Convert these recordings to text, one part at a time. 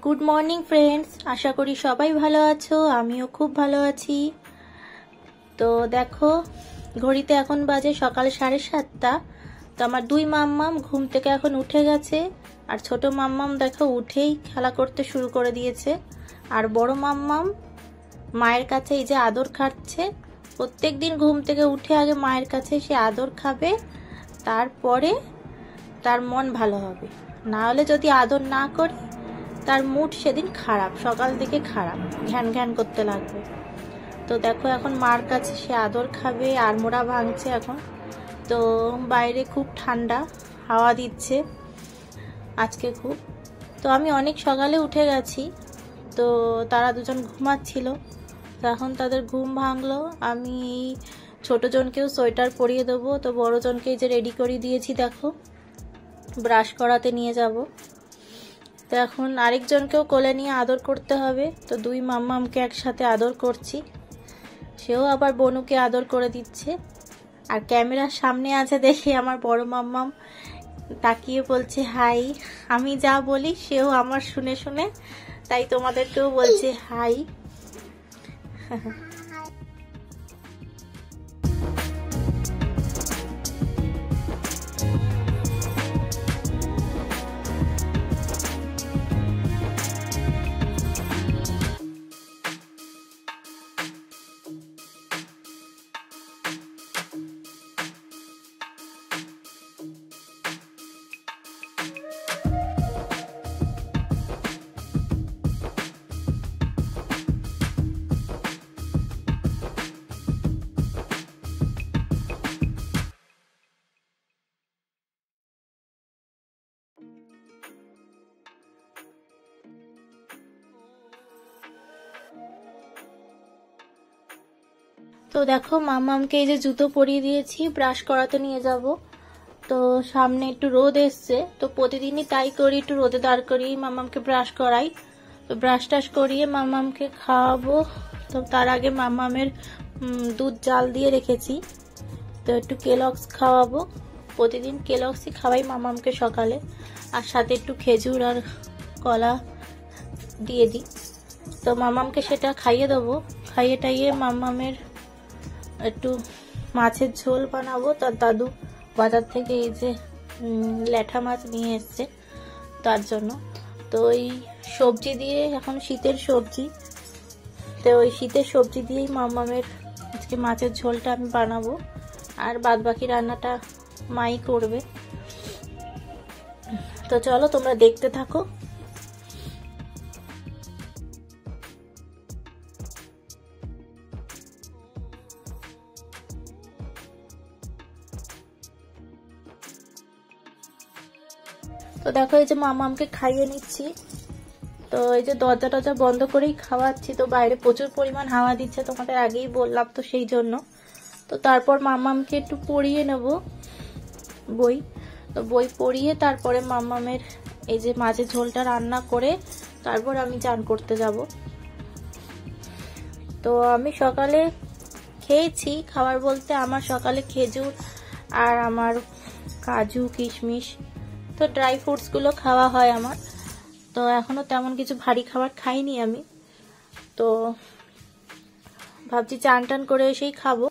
Good morning friends, আশা করি সবাই ভালো আছো। আমিও খুব ভালো আছি। তো দেখো, ঘড়িতে এখন বাজে সকাল 7:30। তো আমার দুই মাম্মাম ঘুম থেকে এখন উঠে গেছে। আর ছোট মাম্মাম দেখো উঠেই খেলা করতে শুরু করে দিয়েছে। আর বড় মাম্মাম মায়ের কাছে এই যে আদর খাচ্ছে। প্রত্যেক দিন ঘুম থেকে উঠে আগে মায়ের কাছে সে আদর খাবে, তারপরে তার মন ভালো হবে। না হলে যদি আদর না করি তার মুড সেদিন খারাপ, সকাল থেকে খারাপ, ঘ্যান ঘ্যান করতে লাগবে। তো দেখো এখন মার কাছে সে আদর খাবে, আর মোড়া ভাঙছে এখন। তো বাইরে খুব ঠান্ডা হাওয়া দিচ্ছে আজকে খুব। তো আমি অনেক সকালে উঠে গেছি। তো তারা দুজন ঘুমাচ্ছিল, তো এখন তাদের ঘুম ভাঙলো। আমি এই ছোটো জনকেও সোয়েটার পরিয়ে দেবো। তো বড় জনকে এই যে রেডি করে দিয়েছি, দেখো ব্রাশ করাতে নিয়ে যাব। তো এখন আরেকজনকেও কোলে নিয়ে আদর করতে হবে। তো দুই মাম্মামকে একসাথে আদর করছি, সেও আবার বনুকে আদর করে দিচ্ছে। আর ক্যামেরার সামনে আছে দেখে আমার বড় মাম্মাম তাকিয়ে বলছে হাই। আমি যা বলি সেও আমার শুনে শুনে তাই তোমাদেরকেও বলছে হাই। তো দেখো মাম্মামকে এই যে জুতো পরিয়ে দিয়েছি, ব্রাশ করাতে নিয়ে যাব। তো সামনে একটু রোদ এসছে, তো প্রতিদিনই তাই করি, একটু রোদে দাঁড় করিয়ে মাম্মামকে ব্রাশ করাই। তো ব্রাশ টাশ করিয়ে মাম্মামকে খাওয়াবো। তো তার আগে মাম্মামের দুধ জাল দিয়ে রেখেছি, তো একটু কেলগস খাওয়াবো। প্রতিদিন কেলগসই খাওয়াই মাম্মামকে সকালে, আর সাথে একটু খেজুর আর কলা দিয়ে দিই। তো মাম্মামকে সেটা খাইয়ে দেবো। খাইয়ে টাইয়ে মাম্মামের একটু মাছের ঝোল বানাবো। তার দাদু বাজার থেকে এই যে ল্যাঠা মাছ নিয়ে এসছে তার জন্য। তো ওই সবজি দিয়ে, এখন শীতের সবজি, তো ওই শীতের সবজি দিয়েই মাম্মামের আজকে মাছের ঝোলটা আমি বানাবো। আর বাদ বাকি রান্নাটা মাই করবে। তো চলো তোমরা দেখতে থাকো। তো দেখো এই যে মাম্মামকে খাইয়ে নিচ্ছি। তো এই যে দরজা টরজা বন্ধ করেই খাওয়াচ্ছি। তো বাইরে প্রচুর পরিমাণ হাওয়া দিচ্ছে, তোমাদের আগেই বললাম, তো সেই জন্য। তো তারপর মাম্মামকে একটু পড়িয়ে নেব বই। তো বই পড়িয়ে তারপরে মাম্মামের এই যে মাছের ঝোলটা রান্না করে তারপর আমি চান করতে যাব। তো আমি সকালে খেয়েছি, খাবার বলতে আমার সকালে খেজুর আর আমার কাজু কিশমিশ, তো ড্রাই ফ্রুটসগুলো খাওয়া হয় আমার। তো এখনো তেমন কিছু ভারী খাবার খাইনি আমি। তো ভাবছি চান টান করে এসেই খাবো।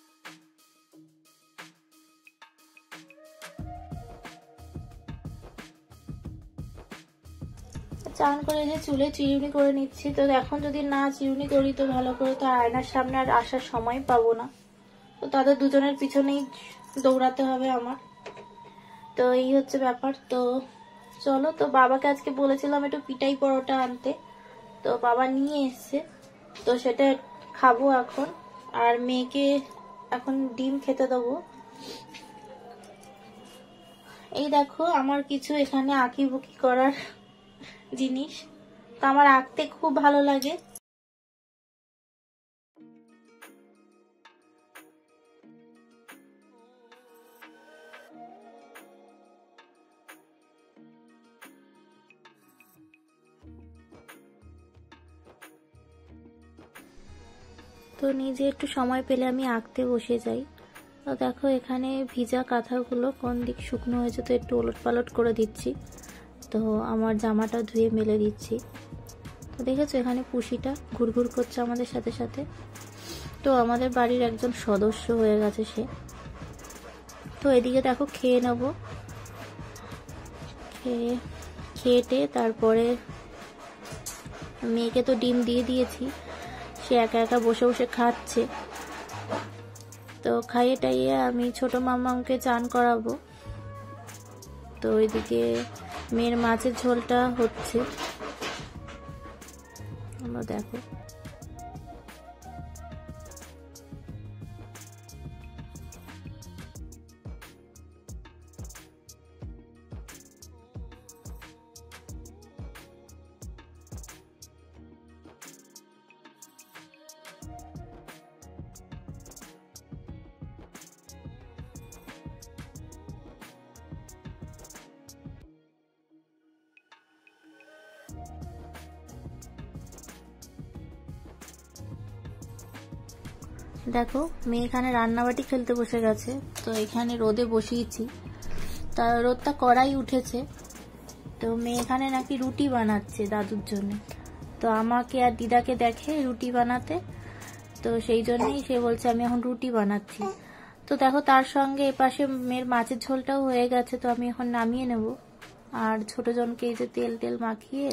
চান করে যে চুলে চিরুনি করে নিচ্ছি। তো এখন যদি না চিরুনি করি তো ভালো করে তো আয়নার সামনে আর আসার সময় পাবো না। তো তাদের দুজনের পিছনেই দৌড়াতে হবে আমার। তো এই হচ্ছে ব্যাপার। তো চলো, তো বাবাকে আজকে বলেছিলাম একটু পিঠাই পরোটা আনতে, তো বাবা নিয়ে এসছে। তো সেটা খাবো এখন। আর মেয়েকে এখন ডিম খেতে দেবো। এই দেখো আমার কিছু এখানে আঁকিবুকি করার জিনিস, তো আমার আঁকতে খুব ভালো লাগে। তো নিজে একটু সময় পেলে আমি আঁকতে বসে যাই। তো দেখো এখানে ভিজা কাঁথাগুলো কোন দিক শুকনো হয়েছে তো একটু ওলট পালট করে দিচ্ছি। তো আমার জামাটা ধুয়ে মেলে দিচ্ছি। তো দেখেছো এখানে পুষিটা ঘুরঘুর করছে আমাদের সাথে সাথে। তো আমাদের বাড়ির একজন সদস্য হয়ে গেছে সে। তো এদিকে দেখো খেয়ে নেবো, খেয়ে তারপরে মেয়েকে তো ডিম দিয়ে দিয়েছি, সে একা একা বসে বসে খাচ্ছে। তো খাইয়ে টাইয়ে আমি ছোট মাম্মামকে চান করাবো। তো ওইদিকে মেয়ের মাছের ঝোলটা হচ্ছে, তোমরা দেখো। দেখো মেয়ে এখানে রান্নাবাটি খেলতে বসে গেছে। তো এখানে রোদে বসিয়েছি, তা রোদটা কড়াই উঠেছে। তো মেয়ে এখানে নাকি রুটি বানাচ্ছে দাদুর জন্য। তো আমাকে আর দিদাকে দেখে রুটি বানাতে, তো সেই জন্যই সে বলছে আমি এখন রুটি বানাচ্ছি। তো দেখো তার সঙ্গে এপাশে মেয়ের মাছের ঝোলটাও হয়ে গেছে, তো আমি এখন নামিয়ে নেব। আর ছোট জনকে এই যে তেল মাখিয়ে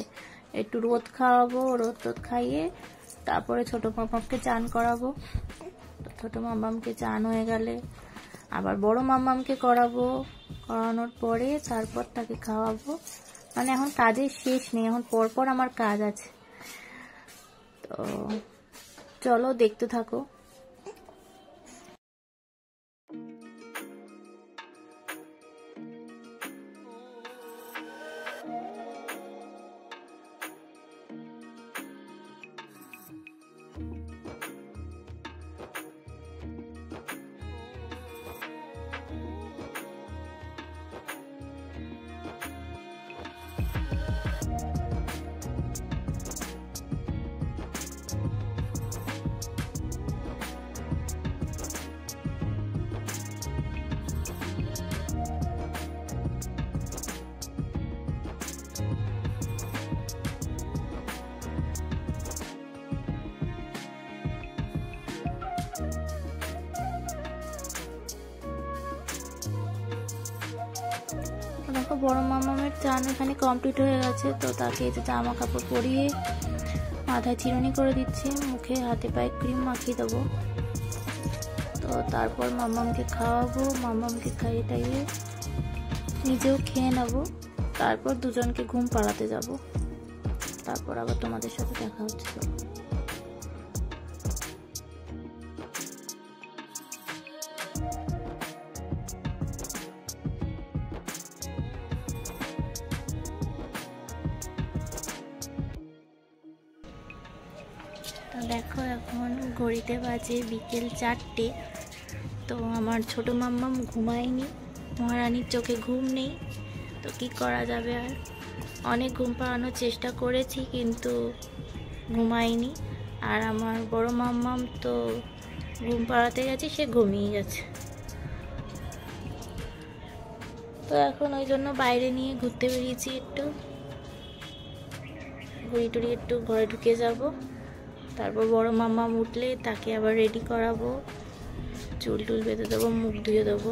একটু রোদ খাওয়াবো, রোদ খাইয়ে তারপরে ছোট মামাকে চান করাবো। ছোট মামামকে চান হয়ে গেলে আবার বড় মামামকে করাবো, করানোর পরে তারপর তাকে খাওয়াবো। মানে এখন কাজের শেষ নেই, এখন পরপর আমার কাজ আছে। তো চলো দেখতে থাকো। দেখো বড় মামামের চান এখানে কমপ্লিট হয়ে গেছে। তো তাকে এই যে জামা কাপড় পরিয়ে মাথায় চিরুনি করে দিচ্ছি, মুখে হাতে পায়ে ক্রিম মাখিয়ে দেবো। তো তারপর মামামকে খাওয়াবো, মামামকে খাইয়ে টাইয়ে নিজেও খেয়ে নেবো। তারপর দুজনকে ঘুম পাড়াতে যাব। তারপর আবার তোমাদের সাথে দেখা হচ্ছে। দেখো এখন ঘড়িতে বাজে বিকেল 4টে। তো আমার ছোট মাম্মাম ঘুমায়নি, মহারানীর চোখে ঘুম নেই। তো কি করা যাবে, আর অনেক ঘুম পাড়ানোর চেষ্টা করেছি কিন্তু ঘুমায়নি। আর আমার বড় মাম্মাম তো ঘুম পাড়াতে গেছে, সে ঘুমিয়ে গেছে। তো এখন ওই জন্য বাইরে নিয়ে ঘুরতে বেরিয়েছি, একটু ঘুরি টুরি একটু ঘরে ঢুকে যাব। তারপর বড় মাম্মাম উঠলে তাকে আবার রেডি করাবো, চুল টুল বেঁধে দেবো, মুখ ধুয়ে দেবো।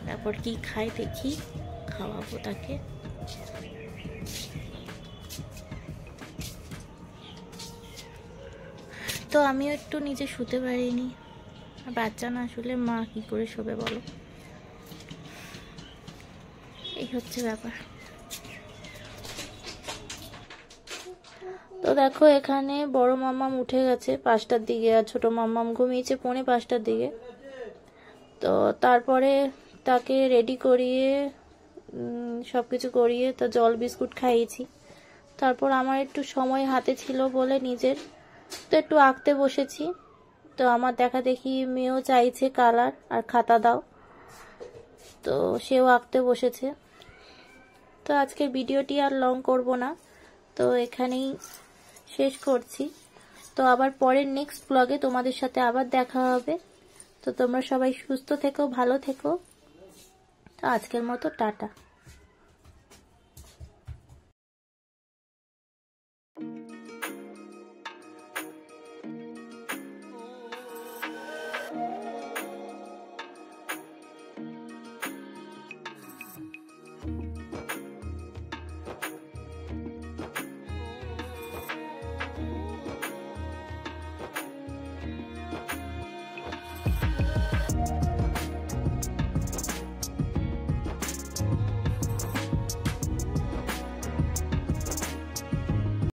তারপর কি খায় দেখি, খাওয়াবো তাকে। তো আমিও একটু নিজে শুতে পারিনি, বাচ্চা না শুলে মা কি করে শোবে বলো, এই হচ্ছে ব্যাপার। তো দেখো এখানে বড় মাম্মাম উঠে গেছে 5টার দিকে, আর ছোট মাম্মাম ঘুমিয়েছে 4:45টার দিকে। তো তারপরে তাকে রেডি করিয়ে সব কিছু করিয়ে তো জল বিস্কুট খাইয়েছি। তারপর আমার একটু সময় হাতে ছিল বলে নিজের তো একটু আঁকতে বসেছি। তো আমার দেখা দেখি মেয়েও চাইছে কালার আর খাতা দাও, তো সেও আঁকতে বসেছে। তো আজকের ভিডিওটি আর লং করব না, তো এখানেই শেষ করছি। তো আবার পরের নেক্সট ব্লগে তোমাদের সাথে আবার দেখা হবে। তো তোমরা সবাই সুস্থ থেকো, ভালো থেকো। তো আজকের মতো টাটা।